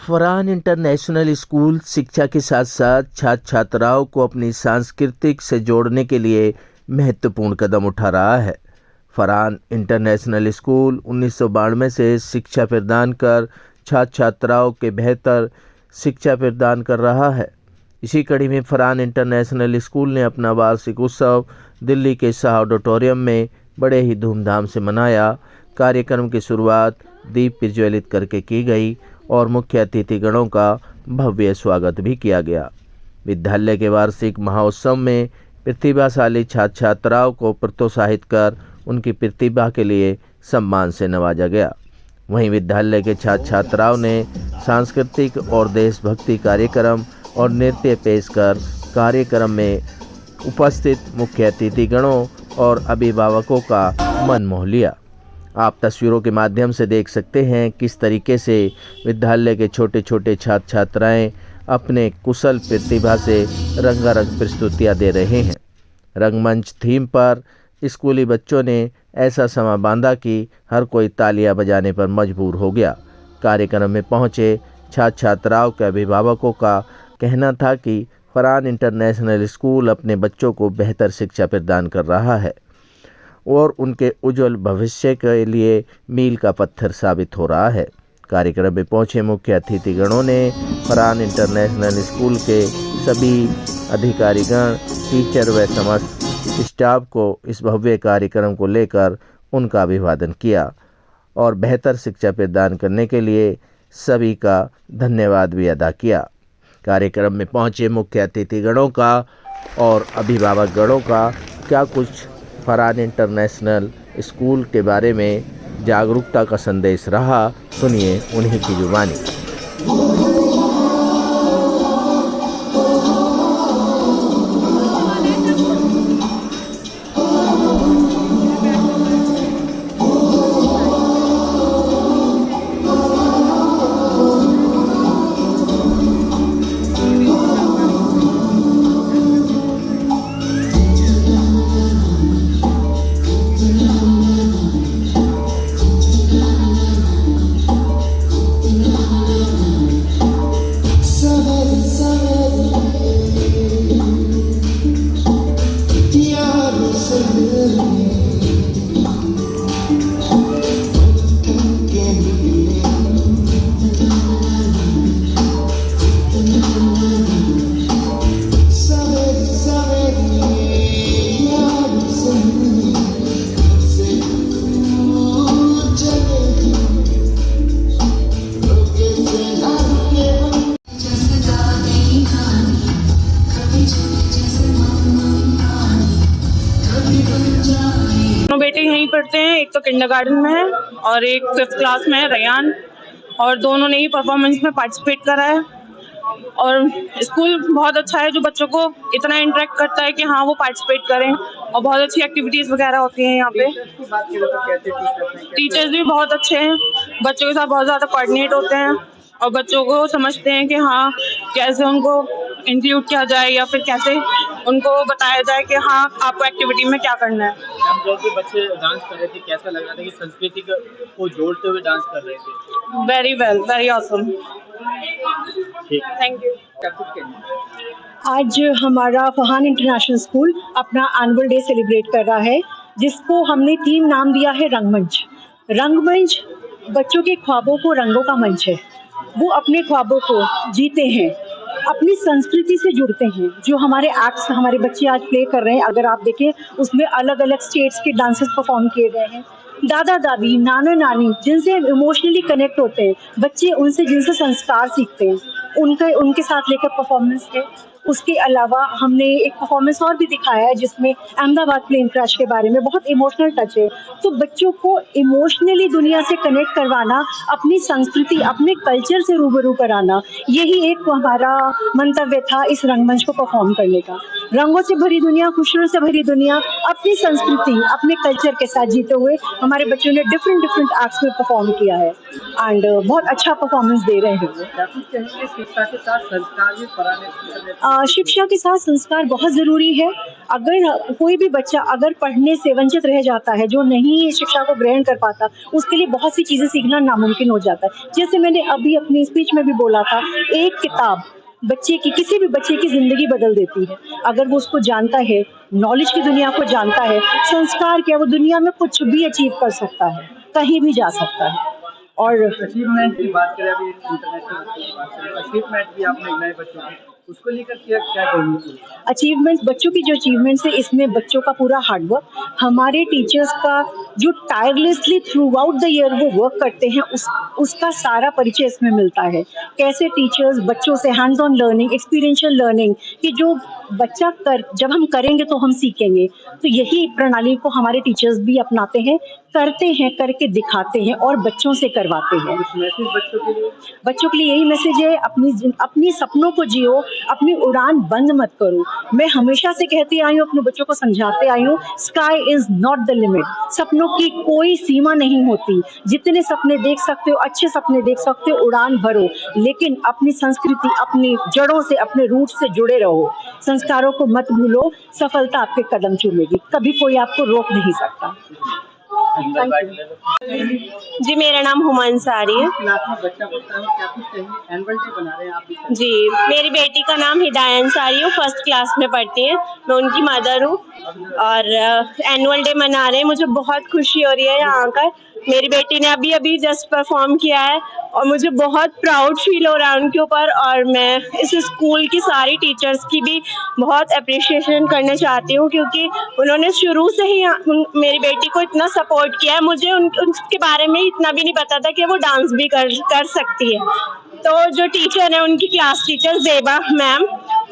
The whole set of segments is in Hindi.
फरहान इंटरनेशनल स्कूल शिक्षा के साथ साथ छात्र छात्राओं को अपनी सांस्कृतिक से जोड़ने के लिए महत्वपूर्ण कदम उठा रहा है। फरहान इंटरनेशनल स्कूल 1992 से शिक्षा प्रदान कर छात्र छात्राओं के बेहतर शिक्षा प्रदान कर रहा है। इसी कड़ी में फरहान इंटरनेशनल स्कूल ने अपना वार्षिक उत्सव दिल्ली के शाह ऑडिटोरियम में बड़े ही धूमधाम से मनाया। कार्यक्रम की शुरुआत दीप प्रज्वलित करके की गई और मुख्य अतिथिगणों का भव्य स्वागत भी किया गया। विद्यालय के वार्षिक महोत्सव में प्रतिभाशाली छात्र छात्राओं को प्रोत्साहित कर उनकी प्रतिभा के लिए सम्मान से नवाजा गया। वहीं विद्यालय के छात्र छात्राओं ने सांस्कृतिक और देशभक्ति कार्यक्रम और नृत्य पेश कर कार्यक्रम में उपस्थित मुख्य अतिथिगणों और अभिभावकों का मन मोह लिया। आप तस्वीरों के माध्यम से देख सकते हैं किस तरीके से विद्यालय के छोटे छोटे छात्र छात्राएं अपने कुशल प्रतिभा से रंगारंग प्रस्तुतियां दे रहे हैं। रंगमंच थीम पर स्कूली बच्चों ने ऐसा समा बांधा कि हर कोई तालियां बजाने पर मजबूर हो गया। कार्यक्रम में पहुंचे छात्र छात्राओं के अभिभावकों का कहना था कि फरहान इंटरनेशनल स्कूल अपने बच्चों को बेहतर शिक्षा प्रदान कर रहा है और उनके उज्जवल भविष्य के लिए मील का पत्थर साबित हो रहा है। कार्यक्रम में पहुंचे मुख्य अतिथिगणों ने फरहान इंटरनेशनल स्कूल के सभी अधिकारीगण, टीचर व समस्त स्टाफ को इस भव्य कार्यक्रम को लेकर उनका अभिवादन किया और बेहतर शिक्षा प्रदान करने के लिए सभी का धन्यवाद भी अदा किया। कार्यक्रम में पहुंचे मुख्य अतिथिगणों का और अभिभावकगणों का क्या कुछ फरहान इंटरनेशनल स्कूल के बारे में जागरूकता का संदेश रहा, सुनिए उन्हीं की जुबानी। बेटे यहीं पढ़ते हैं, एक तो किंडरगार्टन में है और एक 5th क्लास में है, रयान, और दोनों ने ही परफॉर्मेंस में पार्टिसिपेट करा है। और स्कूल बहुत अच्छा है जो बच्चों को इतना इंटरेक्ट करता है कि हाँ वो पार्टिसिपेट करें, और बहुत अच्छी एक्टिविटीज़ वगैरह होती हैं यहाँ पे। टीचर्स भी बहुत अच्छे हैं, बच्चों के साथ बहुत ज़्यादा कोऑर्डिनेट होते हैं और बच्चों को समझते हैं कि हाँ कैसे उनको इंक्लूड किया जाए या फिर कैसे उनको बताया जाए कि हाँ आपको एक्टिविटी में क्या करना है। जैसे बच्चे डांस कर रहे थे, कैसा लग रहा था कि संस्कृति को जोड़ते हुए डांस कर रहे थे? Very well, very awesome. Thank you. आज हमारा फरहान इंटरनेशनल स्कूल अपना एनुअल डे सेलिब्रेट कर रहा है, जिसको हमने थीम नाम दिया है रंगमंच। रंगमंच बच्चों के ख्वाबों को रंगों का मंच है। वो अपने ख्वाबों को जीते हैं, अपनी संस्कृति से जुड़ते हैं। जो हमारे एक्ट्स हमारे बच्चे आज प्ले कर रहे हैं, अगर आप देखें उसमें अलग अलग स्टेट्स के डांसेस परफॉर्म किए गए हैं। दादा दादी, नाना नानी जिनसे इमोशनली कनेक्ट होते हैं बच्चे, उनसे जिनसे संस्कार सीखते हैं, उनके साथ लेकर परफॉर्मेंस है। उसके अलावा हमने एक परफॉर्मेंस और भी दिखाया है जिसमें अहमदाबाद प्लेन क्रैश के बारे में बहुत इमोशनल टच है। तो बच्चों को इमोशनली दुनिया से कनेक्ट करवाना, अपनी संस्कृति अपने कल्चर से रूबरू कराना, यही एक हमारा मंतव्य था इस रंगमंच को परफॉर्म करने का। रंगों से भरी दुनिया, खुशियों से भरी दुनिया, अपनी संस्कृति अपने कल्चर के साथ जीते हुए हमारे बच्चों ने डिफरेंट एक्ट्स में परफॉर्म किया है एंड बहुत अच्छा परफॉर्मेंस दे रहे हैं वो। शिक्षा के साथ संस्कार भी फरहान स्कूल में शिक्षा के साथ संस्कार बहुत ज़रूरी है। अगर कोई भी बच्चा अगर पढ़ने से वंचित रह जाता है, जो नहीं शिक्षा को ग्रहण कर पाता, उसके लिए बहुत सी चीज़ें सीखना नामुमकिन हो जाता है। जैसे मैंने अभी अपनी स्पीच में भी बोला था, एक किताब बच्चे की, किसी भी बच्चे की ज़िंदगी बदल देती है। अगर वो उसको जानता है, नॉलेज की दुनिया को जानता है, संस्कार क्या, वो दुनिया में कुछ भी अचीव कर सकता है, कहीं भी जा सकता है। और अचीवमेंट की बात करें, अभी इंटरनेशनल की बात करें, अचीवमेंट भी आपने नए बच्चों की, उसको लेकर क्या क्या कहेंगे? अचीवमेंट्स, बच्चों की जो अचीवमेंट्स है, इसमें बच्चों का पूरा हार्डवर्क, हमारे टीचर्स का जो tirelessly through out the year वो वर्क करते हैं, उसका सारा परिचय इसमें मिलता है। कैसे टीचर्स बच्चों से hands on learning, experiential learning, कि जो बच्चा जब हम करेंगे तो हम सीखेंगे। तो यही प्रणाली को हमारे टीचर्स भी अपनाते हैं, करते हैं, करके दिखाते हैं और बच्चों से करवाते हैं। कुछ मैसेज बच्चों के लिए यही मैसेज है, अपनी सपनों को जियो, अपनी उड़ान बंद मत करो। मैं हमेशा से कहती आई हूँ, अपने बच्चों को समझाते आई हूँ, sky is not the limit. सपनों की कोई सीमा नहीं होती। जितने सपने देख सकते हो, अच्छे सपने देख सकते हो, उड़ान भरो, लेकिन अपनी संस्कृति, अपनी जड़ों से, अपने रूट से जुड़े रहो। संस्कारों को मत भूलो, सफलता आपके कदम चूमेगी, कभी कोई आपको रोक नहीं सकता। जी, मेरा नाम हुमा अंसारी है। क्लास में बच्चा पढ़ता है, क्या कुछ चाहिए? एनुअल डे बना रहे हैं आप भी? जी, मेरी बेटी का नाम हिदाया अंसारी है, वो फर्स्ट क्लास में पढ़ती है, मैं उनकी मदर हूँ और एनुअल डे मना रहे हैं। मुझे बहुत खुशी हो रही है यहाँ आकर। मेरी बेटी ने अभी अभी जस्ट परफॉर्म किया है और मुझे बहुत प्राउड फील हो रहा है उनके ऊपर, और मैं इस स्कूल की सारी टीचर्स की भी बहुत अप्रिशिएशन करना चाहती हूँ, क्योंकि उन्होंने शुरू से ही मेरी बेटी को इतना सपोर्ट किया है। मुझे उनके बारे में इतना भी नहीं पता था कि वो डांस भी कर सकती है। तो जो टीचर है, उनकी क्लास टीचर ज़ेबा मैम,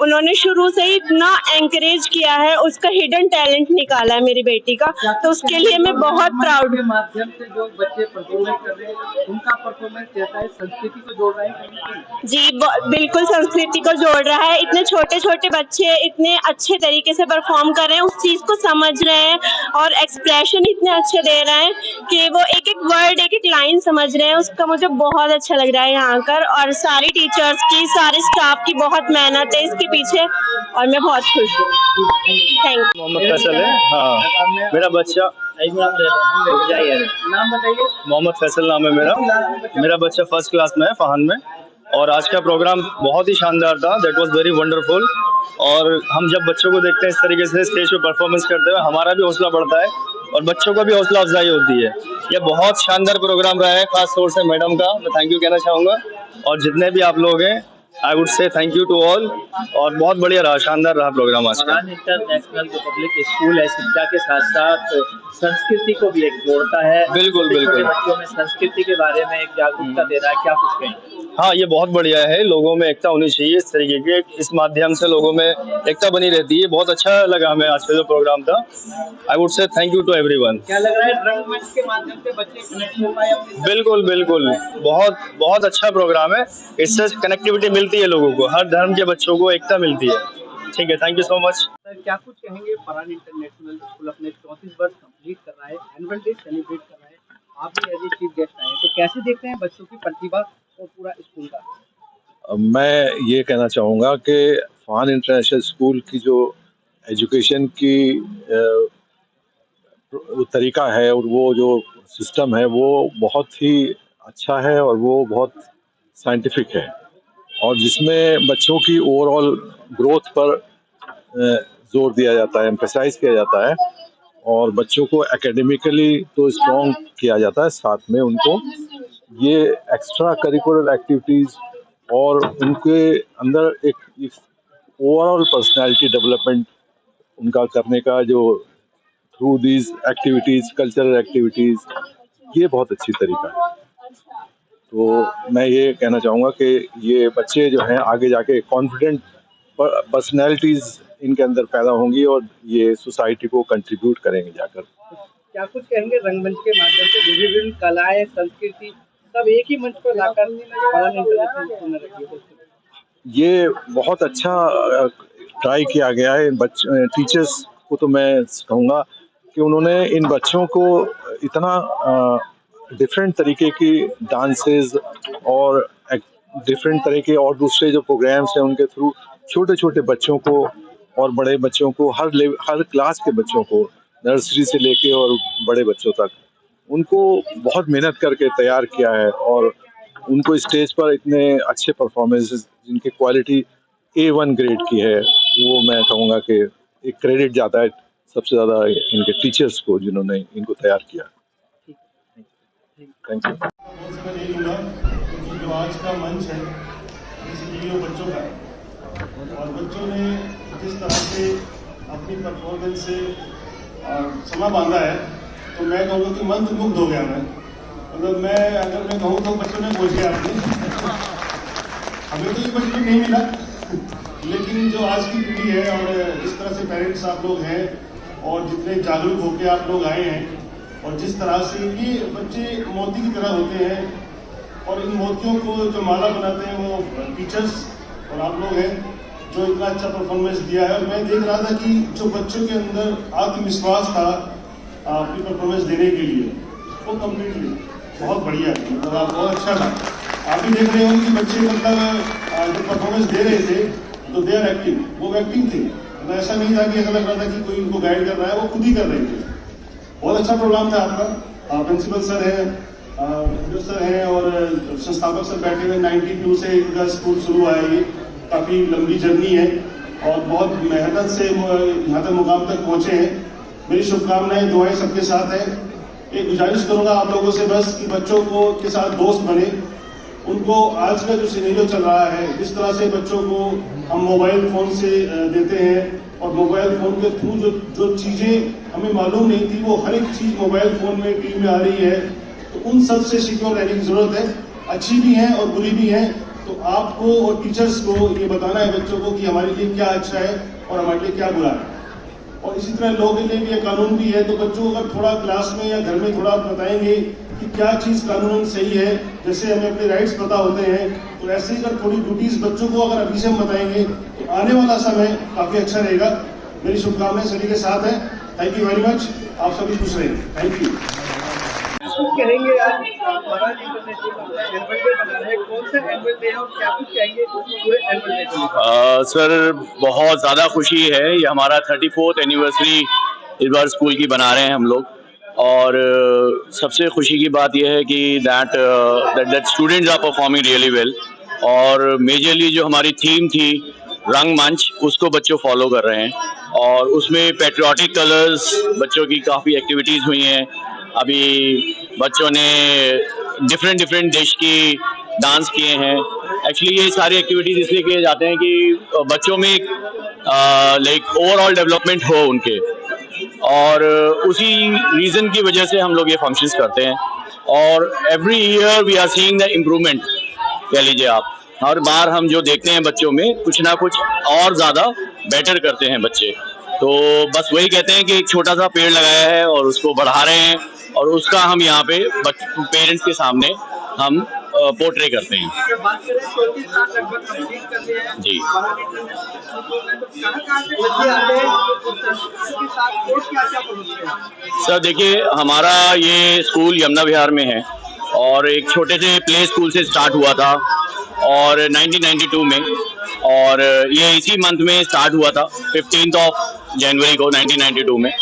उन्होंने शुरू से ही इतना एनकरेज किया है, उसका हिडन टैलेंट निकाला है मेरी बेटी का, तो उसके लिए मैं बहुत प्राउड हूँ। माध्यम से जो बच्चे परफॉर्मेंस कर रहे हैं, उनका परफॉर्मेंस कैसा है? संस्कृति को जोड़ रहे हैं? जी, बिल्कुल संस्कृति को जोड़ रहा है। इतने छोटे छोटे बच्चे इतने अच्छे तरीके से परफॉर्म कर रहे हैं, उस चीज़ को समझ रहे हैं और एक्सप्रेशन इतने अच्छे दे रहे हैं कि वो एक एक वर्ड, एक एक लाइन समझ रहे हैं। उसका मुझे बहुत अच्छा लग रहा है यहाँ आकर, और सारी टीचर्स की, सारे स्टाफ की बहुत मेहनत है इसके पीछे, और मैं बहुत खुश हूँ। Thank you. मोहम्मद फैसल है। हाँ, मेरा बच्चा नाम बताइए। मोहम्मद फैसल नाम है मेरा बच्चा फर्स्ट क्लास में है, फहान में। और आज का प्रोग्राम बहुत ही शानदार था, दैट वाज वेरी वंडरफुल। और हम जब बच्चों को देखते हैं इस तरीके से स्टेज पे परफॉर्मेंस करते हुए, हमारा भी हौसला बढ़ता है और बच्चों का भी हौसला अफजाई होती है। यह बहुत शानदार प्रोग्राम रहा है, खास तौर से मैडम का मैं थैंक यू कहना चाहूँगा, और जितने भी आप लोग हैं, I would say thank you to all. और बहुत बढ़िया रहा, शानदार रहा प्रोग्राम आज का। फरहान इंटरनेशनल जो पब्लिक स्कूल है, शिक्षा के साथ साथ संस्कृति को भी एक जोड़ता है। बिल्कुल, छोटे बिल्कुल। बच्चों में संस्कृति के बारे में एक जागरूकता दे रहा है, क्या कुछ कहें? हाँ, ये बहुत बढ़िया है, लोगों में एकता होनी चाहिए। इस तरीके के इस माध्यम से लोगों में एकता बनी रहती है। बहुत अच्छा लगा हमें आज का जो प्रोग्राम था। I would say thank you to everyone. क्या लग रहा है रंगमंच के माध्यम से बच्चे कनेक्ट हो पाए अपने? बिल्कुल बिल्कुल, बहुत बहुत अच्छा प्रोग्राम है। इससे कनेक्टिविटी मिलती है लोगों को, हर धर्म के बच्चों को एकता मिलती है। ठीक है, thank you so much. Sir, क्या कुछ कहेंगे? फरहान इंटरनेशनल स्कूल अपने 34 वर्ष कंप्लीट कर रहा है, एनुअल डे सेलिब्रेट कर रहा है, आप भी एज ए चीफ गेस्ट आए हैं, तो कैसे देखते हैं बच्चों की प्रतिभा और पूरा स्कूल का? मैं ये कहना चाहूँगा कि फरहान इंटरनेशनल स्कूल की जो एजुकेशन की तरीका है और वो जो सिस्टम है, वो बहुत ही अच्छा है और वो बहुत साइंटिफिक है, और जिसमें बच्चों की ओवरऑल ग्रोथ पर जोर दिया जाता है, एम्फेसाइज किया जाता है, और बच्चों को एकेडमिकली तो स्ट्रॉन्ग किया जाता है, साथ में उनको ये एक्स्ट्रा करिकुलर एक्टिविटीज़ और उनके अंदर एक ओवरऑल पर्सनालिटी डेवलपमेंट उनका करने का जो through these activities, cultural activities, ये बहुत अच्छी तरीका है। तो मैं ये कहना चाहूँगा कि ये बच्चे जो हैं आगे जाके कॉन्फिडेंट पर्सनैलिटीज़ इनके अंदर पैदा होंगी और ये सोसाइटी को कंट्रीब्यूट करेंगे जाकर। क्या कुछ कहेंगे? रंगमंच के माध्यम से विभिन्न कलाएं, संस्कृति सब एक ही मंच पर लाकर फरहान इंटरनेशनल स्कूल ने रखी है। ये बहुत अच्छा ट्राई किया गया है। टीचर्स को तो मैं कहूँगा कि उन्होंने इन बच्चों को इतना डिफरेंट तरीके की डांसेस और डिफरेंट तरह के और दूसरे जो प्रोग्राम्स हैं उनके थ्रू छोटे छोटे बच्चों को और बड़े बच्चों को हर क्लास के बच्चों को नर्सरी से लेके और बड़े बच्चों तक उनको बहुत मेहनत करके तैयार किया है और उनको स्टेज पर इतने अच्छे परफॉर्मेंसेस जिनकी क्वालिटी A1 ग्रेड की है, वो मैं कहूँगा कि एक क्रेडिट जाता है सबसे ज़्यादा इनके टीचर्स को जिन्होंने इनको तैयार किया। Thank you. बहुत समय नहीं लूँगा क्योंकि जो आज का मंच है बेसिकली वो बच्चों का है और बच्चों ने जिस तरह से अपनी परफॉर्मेंस से समा बांधा है तो मैं कहूँगा कि मंत्रमुग्ध हो गया मैं। मतलब मैं अगर मैं कहूँ तो बच्चों ने पूछ गया आपने हमें तो ये बचपन नहीं मिला लेकिन जो आज की पीढ़ी है और जिस तरह से पेरेंट्स आप लोग हैं और जितने जागरूक होकर आप लोग आए हैं और जिस तरह से ये बच्चे मोती की तरह होते हैं और इन मोतियों को जो माला बनाते हैं वो टीचर्स और आप लोग हैं जो इतना अच्छा परफॉर्मेंस दिया है। और मैं देख रहा था कि जो बच्चों के अंदर आत्मविश्वास था अपनी परफॉर्मेंस देने के लिए वो कम्प्लीटली बहुत बढ़िया थी, मतलब आप बहुत अच्छा था। आप भी देख रहे हो कि बच्चे मतलब जो परफॉर्मेंस दे रहे थे तो दे आर एक्टिंग, वो एक्टिंग थे, मतलब ऐसा नहीं था कि ऐसा लग रहा था कि कोई उनको गाइड कर रहा है, वो खुद ही कर रहे थे। बहुत अच्छा प्रोग्राम था आपका। प्रिंसिपल सर हैं, सर हैं और संस्थापक सर बैठे हुए। 92 से इनका स्कूल शुरू हुआ है, ये काफ़ी लंबी जर्नी है और बहुत मेहनत से यहाँ तक मुकाम तक पहुँचे हैं। मेरी शुभकामनाएं दुआएं सबके साथ हैं। एक गुजारिश करूँगा आप लोगों से बस कि बच्चों को के साथ दोस्त बने। उनको आज का जो सिनेरियो चल रहा है, जिस तरह से बच्चों को हम मोबाइल फ़ोन से देते हैं और मोबाइल फ़ोन के थ्रू जो चीज़ें हमें मालूम नहीं थी वो हर एक चीज़ मोबाइल फ़ोन में टीवी में आ रही है, तो उन सब से सिक्योर रहने की ज़रूरत है। अच्छी भी हैं और बुरी भी हैं, तो आपको और टीचर्स को ये बताना है बच्चों को कि हमारे लिए क्या अच्छा है और हमारे लिए क्या बुरा है। और इसी तरह लोगों के लिए भी ये कानून भी है, तो बच्चों को अगर थोड़ा क्लास में या घर में थोड़ा बताएंगे कि क्या चीज़ कानून सही है, जैसे हमें अपने राइट्स पता होते हैं, तो ऐसे ही अगर थोड़ी ड्यूटीज़ बच्चों को अगर अभी से हम बताएंगे तो आने वाला समय काफ़ी अच्छा रहेगा। मेरी शुभकामनाएं सभी के साथ हैं। Thank you very much. आप सभी खुश रहें। Thank you. कहेंगे आज फरहान इंटरनेशनल एनुअल डे बना रहे हैं, कौन सा एनुअल डे है और क्या कुछ कहेंगे पूरे एनुअल डे को? सर बहुत ज़्यादा खुशी है, ये हमारा 34th एनिवर्सरी इस बार स्कूल की बना रहे हैं हम लोग। और सबसे खुशी की बात यह है कि that students are performing really well. और मेजरली जो हमारी थीम थी रंगमंच, उसको बच्चों फॉलो कर रहे हैं और उसमें पेट्रियाटिक कलर्स बच्चों की काफ़ी एक्टिविटीज़ हुई हैं। अभी बच्चों ने डिफरेंट देश की डांस किए हैं। एक्चुअली ये सारी एक्टिविटीज़ इसलिए किए जाते हैं कि बच्चों में एक लाइक ओवरऑल डेवलपमेंट हो उनके, और उसी रीज़न की वजह से हम लोग ये फंक्शंस करते हैं। और every year we are seeing the improvement. कह लीजिए आप, हर बार हम जो देखते हैं बच्चों में कुछ ना कुछ और ज़्यादा बेटर करते हैं बच्चे। तो बस वही कहते हैं कि एक छोटा सा पेड़ लगाया है और उसको बढ़ा रहे हैं, और उसका हम यहाँ पे पेरेंट्स के सामने हम पोर्ट्रे करते हैं। अगर बात करें 34 साल लगभग कंप्लीट कर लिए हैं जी। फरहान इंटरनेशनल स्कूल में, तो कहाँ से बच्चे आते हैं और संस्कृति के साथ और क्या पढ़ते हैं? सर देखिए, हमारा ये स्कूल यमुना विहार में है और एक छोटे से प्ले स्कूल से स्टार्ट हुआ था और 1992 में, और ये इसी मंथ में स्टार्ट हुआ था 15 जनवरी को 1992 में।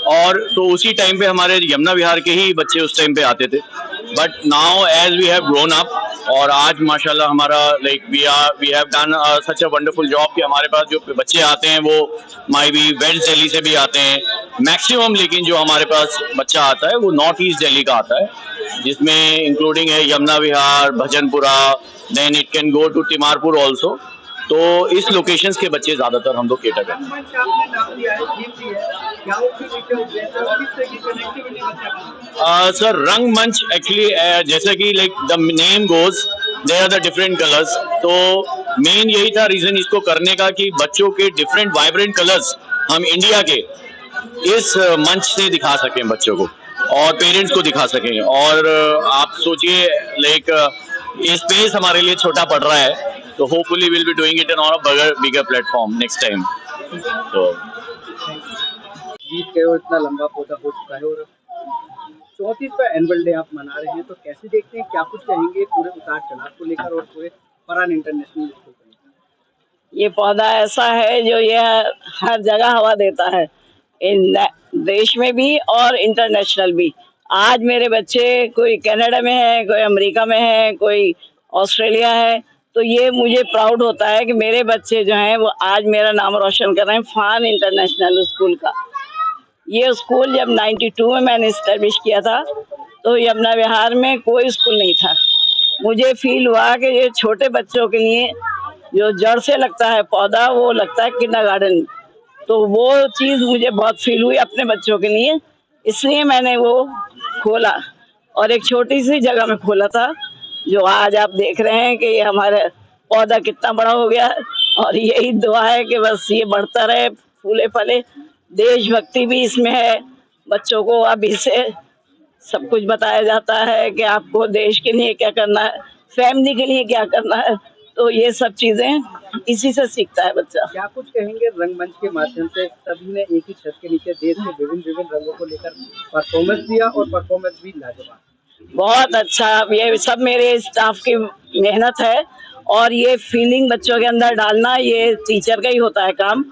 और तो उसी टाइम पे हमारे यमुना विहार के ही बच्चे उस टाइम पे आते थे। But now as we have grown up, और आज माशाल्लाह हमारा like we have done such a wonderful job कि हमारे पास जो बच्चे आते हैं वो माई बी वेस्ट दिल्ली से भी आते हैं मैक्सिमम, लेकिन जो हमारे पास बच्चा आता है वो नॉर्थ ईस्ट दिल्ली का आता है, जिसमें इंक्लूडिंग है Yamuna Vihar, Bhajanpura, then it can go to Timarpur also. तो इस लोकेशंस के बच्चे ज़्यादातर हम लोग केटर करते हैं। रंगमंच आपने नाम दिया है, थीम दी है, क्या उसके पीछे उद्देश्य है और किस तरह की कनेक्टिविटी बच्चे का? सर रंगमंच एक्चुअली जैसे कि like the name goes there are the different colours, तो मेन यही था रीज़न इसको करने का कि बच्चों के डिफरेंट वाइब्रेंट कलर्स हम इंडिया के इस मंच से दिखा सकें बच्चों को और पेरेंट्स को दिखा सकें। और आप सोचिए लाइक ये स्पेस हमारे लिए छोटा पड़ रहा है, तो hopefully will be doing it on a bigger platform next time. तो जीत गए हो, इतना लंबा पौधा हो चुका है और 34वां एनुअल डे आप मना रहे हैं, तो कैसे देखते हैं, क्या कुछ कहेंगे पूरे उतार चढ़ाव को लेकर और पूरे फरहान इंटरनेशनल स्कूल का? ये पौधा ऐसा है जो ये हर जगह हवा देता है, इन देश में भी और इंटरनेशनल भी। आज मेरे बच्चे कोई कनाडा में है, कोई अमेरिका में है, कोई ऑस्ट्रेलिया है, तो ये मुझे प्राउड होता है कि मेरे बच्चे जो हैं वो आज मेरा नाम रोशन कर रहे हैं फरहान इंटरनेशनल स्कूल का। ये स्कूल जब 92 में मैंने इस्टेब्लिश किया था तो यमुना विहार में कोई स्कूल नहीं था। मुझे फील हुआ कि ये छोटे बच्चों के लिए जो जड़ से लगता है पौधा वो लगता है किंडरगार्टन में, तो वो चीज़ मुझे बहुत फील हुई अपने बच्चों के लिए, इसलिए मैंने वो खोला और एक छोटी सी जगह में खोला था, जो आज आप देख रहे हैं कि ये हमारा पौधा कितना बड़ा हो गया है। और यही दुआ है कि बस ये बढ़ता रहे, फूले फले। देशभक्ति भी इसमें है, बच्चों को अभी से सब कुछ बताया जाता है कि आपको देश के लिए क्या करना है, फैमिली के लिए क्या करना है, तो ये सब चीजें इसी से सीखता है बच्चा। क्या कुछ कहेंगे रंगमंच के माध्यम से? सभी ने एक ही छत के नीचे देश के विभिन्न विभिन्न रंगों को लेकर परफॉर्मेंस दिया और परफॉर्मेंस भी लाजवाब। बहुत अच्छा, ये सब मेरे स्टाफ की मेहनत है और ये फीलिंग बच्चों के अंदर डालना ये टीचर का ही होता है काम।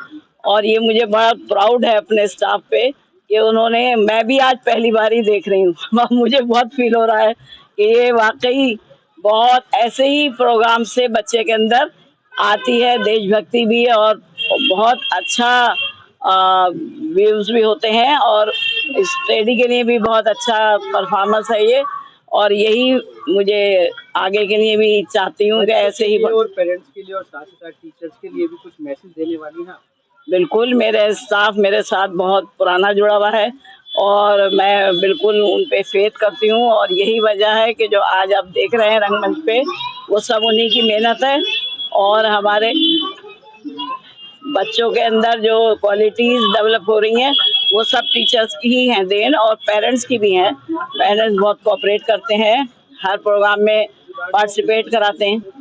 और ये मुझे बड़ा प्राउड है अपने स्टाफ पे कि उन्होंने, मैं भी आज पहली बार ही देख रही हूँ मुझे बहुत फील हो रहा है कि ये वाकई बहुत ऐसे ही प्रोग्राम से बच्चे के अंदर आती है देशभक्ति भी, और बहुत अच्छा व्यूज भी होते हैं और स्टडी के लिए भी बहुत अच्छा परफॉर्मेंस है ये। और यही मुझे आगे के लिए भी चाहती हूँ कि ऐसे ही। और पेरेंट्स के लिए और साथ ही साथ टीचर्स के लिए भी कुछ मैसेज देने वाली हैं? बिल्कुल, मेरे स्टाफ मेरे साथ बहुत पुराना जुड़ा हुआ है और मैं बिल्कुल उन पे फेथ करती हूँ, और यही वजह है कि जो आज आप देख रहे हैं रंगमंच पे वो सब उन्हीं की मेहनत है। और हमारे बच्चों के अंदर जो क्वालिटीज डेवलप हो रही हैं वो सब टीचर्स की ही हैं देन, और पेरेंट्स की भी हैं। पेरेंट्स बहुत कोऑपरेट करते हैं, हर प्रोग्राम में पार्टिसिपेट कराते हैं।